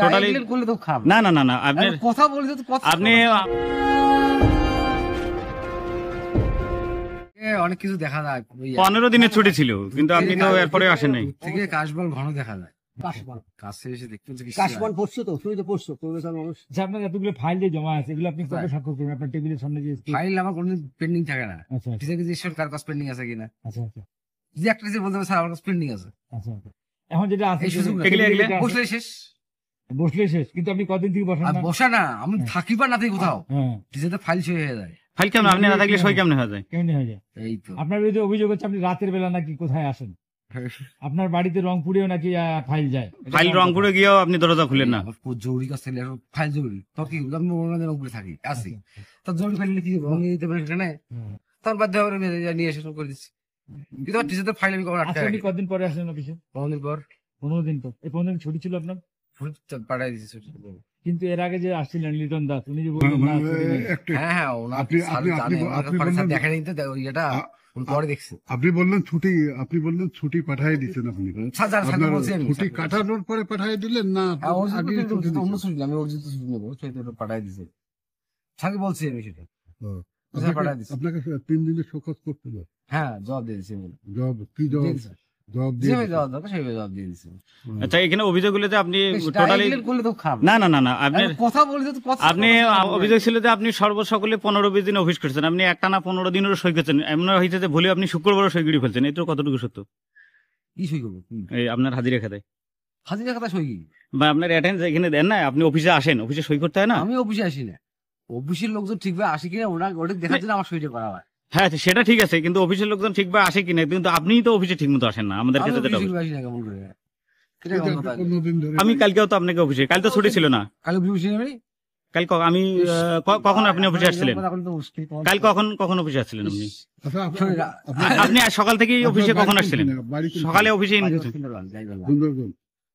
Totally করলে তো খারাপ। না না না না আপনি কথা বলি তো আপনি অনেক কিছু দেখা যায়। 15 দিনের ছুটি ছিল কিন্তু আপনি তো এরপরে আসেন নাই। থেকে কাশবল ঘন দেখা যায়। কাশবন কাছে এসে দেখতে হচ্ছে কাশবন পড়ছো তো শুরুতে পড়ছো প্রফেসর মানুষ। আচ্ছা, আপনার এতগুলো ফাইল যে জমা আছে এগুলো আপনি কবে স্বাক্ষর করবেন আপনার টেবিলের সামনে যে ফাইল আমার কোনদিন পেন্ডিং থাকে না। আচ্ছা ঠিক আছে, যে কার কাছে পেন্ডিং আছে কিনা, আচ্ছা আচ্ছা যে একটা যে বলতে স্যার আমার কাছে পেন্ডিং আছে, আচ্ছা আচ্ছা। এখন যেটা আছে এই সুযোগ এগুলো বসলে শেষ। বসলে শেষ, কিন্তু আপনি কদিন থেকে বসেন আর না? বসা না, আমি থাকি বা না থাকি কোথাও, হ্যাঁ, টিচারদের ফাইল শেষ হয়ে যায়। ফাইল কেমন আপনি না থাকলে সই কেমন হয়ে যায়? কেমনি হয়ে যায়? এই তো আপনার বিরুদ্ধে অভিযোগ হচ্ছে আপনি রাতের বেলা নাকি কোথায় আসেন, আপনার বাড়িতে রংপুরেও নাকি ফাইল যায়। ফাইল রংপুরে গিয়েও আপনি দরজা খুলেন না। জরুরি কাজ থাকলে ফাইল জরুরি, তোর কি আমি মনোরঞ্জন উপরে থাকি আসি, তোর জরুরি ফাইল কি ভঙ্গি দিতে পারে সেখানে, তখন বাধ্য করে নিয়ে এসে করে দিচ্ছি। কিন্তু আমার টিচারদের ফাইল আমি কখন আটকে আপনি রাখি। কদিন পরে আসলেন অফিসে? 15 দিন পর 15 দিন পর। এই 15 দিন ছুটি ছিল আপনার, পাঠাই দিচ্ছি। কিন্তু এর আগে যে আসছিলেন লিটন দাস উনি যে বললেন না ছুটি নেই। হ্যাঁ হ্যাঁ, ওনার আপনি- স্যার আপনি- জানে, আপনি- ওনার আপনি পরে স্যার বললেন- দেখেনি তো ইয়েটা, উনি পরে দেখছি। আপনি বললেন ছুটি পাঠিয়ে দিচ্ছেন আপনি। স্যার জানে, স্যারকে আপনার বলছি আমি। ছুটি কাটানোর পরে পাঠিয়ে দিলেন না হ্যাঁ, ওর জন্য আগে কিন্তু ছুটি অন্য দিয়েছেন? ছুটি না, আমি অর্জিত ছুটি নেবো, সেটা পাঠাই দিছি। স্যারকে বলছি আমি সেটা। ও, স্যার পাঠায় দিছে। আপনাকে 3 দিনের শোকজ করতে হবে। হ্যাঁ, জবাব দিয়ে দিছি আমি। জবাব কি জবাব দিয়েছে। জবাব দিয়ে যেভাবে জবাব দরকার সেভাবে জবাব দিয়ে দিছি। আচ্ছা, এখানে অভিযোগগুলোতে আপনি টোটালি Triangle করলে তো খারাপ। না না না না আপনি কথা বলি তো কথা আপনি অভিযোগ ছিল যে আপনি সর্বসকলে 15-20 দিন অফিস করছেন, আপনি একটানা 15 দিনেরও সই করছেন, এমন হয়েছে যে ভুলে আপনি শুক্রবারও সই করে ফেলছেন। এই তো কতটুকু সত্য? কি সই করবো? এই আপনার হাজিরা খাতায় হাজিরা কথা সই কি? বা আপনার অ্যাটেন্ডেন্স এখানে দেন না, আপনি অফিসে আসেন, অফিসে সই করতে হয় না? আমি অফিসে আসি না, অফিসের লোকজন ঠিকভাবে আসে কিনা ওটা দেখার জন্য আমার সইটা করা হয়। হ্যাঁ সেটা ঠিক আছে, কিন্তু অফিসের লোকজন ঠিকভাবে আসে কিনা, কিন্তু আপনিই তো অফিসে ঠিক মতো আসেন না আমাদের আমি ক্ষেত্রে যেটা অফিসে হবে। আসি না কেমন করে? এটা এটা কেমন আপনি কথা? 15 দিন ধরে আমি কালকেও তো আপনাকে অফিসে, কাল তো ছুটি ছিল না। কাল অফিসে আমি কাল আমি কখন আপনি অফিসে আসছিলেন? এখন তো মুশকিল। কাল কখন অফিসে আসছিলেন আপনি? আচ্ছা, আপনি আজ সকাল থেকেই অফিসে কখন আসছিলেন? বাড়ি সকালে অফিসে সুন্দরবন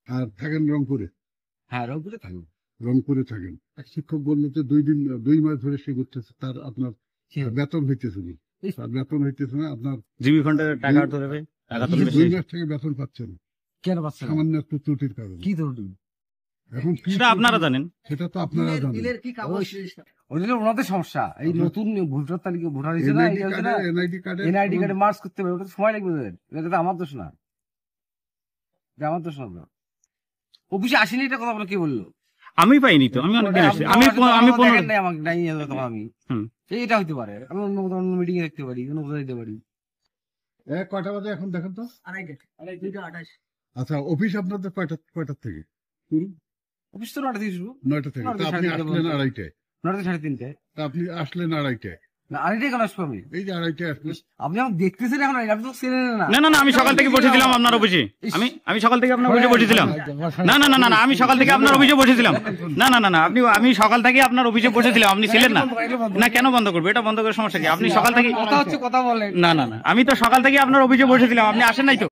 আর থাকেন রংপুরে। হ্যাঁ, রংপুরে থাকবো। রংপুরে থাকেন। এক শিক্ষক বললো যে 2 মাস ধরে সে করতেছে, তার আপনার বেতন হইতেছে না। তার বেতন হইতেছে না, আপনার জিবি ফান্ডের টাকা ধরবে, টাকা তুলবে 2 মাস থেকে বেতন পাচ্ছেন কেন পাচ্ছে না? সামান্য একটু ত্রুটির কারণে। কি ত্রুটি? এখন কি সেটা আপনারা জানেন। সেটা তো আপনারা জানেন। ওটা ওনাদের সমস্যা। এই নতুন ভোটার তালিকা ভোটার হিসেবে না, এই হচ্ছে না এনআইডি কার্ডে এনআইডি কার্ডে মার্চ করতে হবে, ওটা তো সময় লাগবে ওদের। এটা তো আমার দোষ না, এটা আমার দোষ না তো। অফিসে আসেনি এটা কথা বলে কে বললো? আমি পাইনি তো, আমি অনেকদিন আসছি। আমি আমাকে 15 নাই, আমাকে নাই তখন আমি হুম। এইটা হইতে পারে, আমি অন্য কোথাও মিটিং এ দেখতে পারি, অন্য কোথাও দিতে পারি। কয়টা বাজে এখন দেখেন তো? 2:28 আচ্ছা, অফিস আপনাদের কয়টার থেকে শুরু? অফিস তো 9টা থেকে শুরু, 9টা থেকে। তা 9টা আপনি 3:30 আসলেন 2:30টায়। 9টা 3:30। তা আপনি আসলেন 2:30টায়। না, আরেকটাই কেন আসবো আমি? এই যে 2:30টায় আসলেন। আপনি আমাকে দেখতেছেন এখন, আপনি তো চেনেন না। না না না, আমি সকাল থেকে বসেছিলাম আপনার অফিসে। আমি সকাল থেকে আপনার অফিসে বসেছিলাম। না না না না না, আমি সকাল থেকে আপনার অফিসে বসেছিলাম। না না না না, আমি সকাল থেকে আপনার অফিসে বসেছিলাম, আপনি ছিলেন না। না কেন বন্ধ করবো? এটা বন্ধ করার সমস্যা কি? আপনি সকাল থেকে কথা হচ্ছে কথা বলেন। না না না, আমি তো সকাল থেকে আপনার অফিসে বসেছিলাম, আপনি আসেন নাই তো।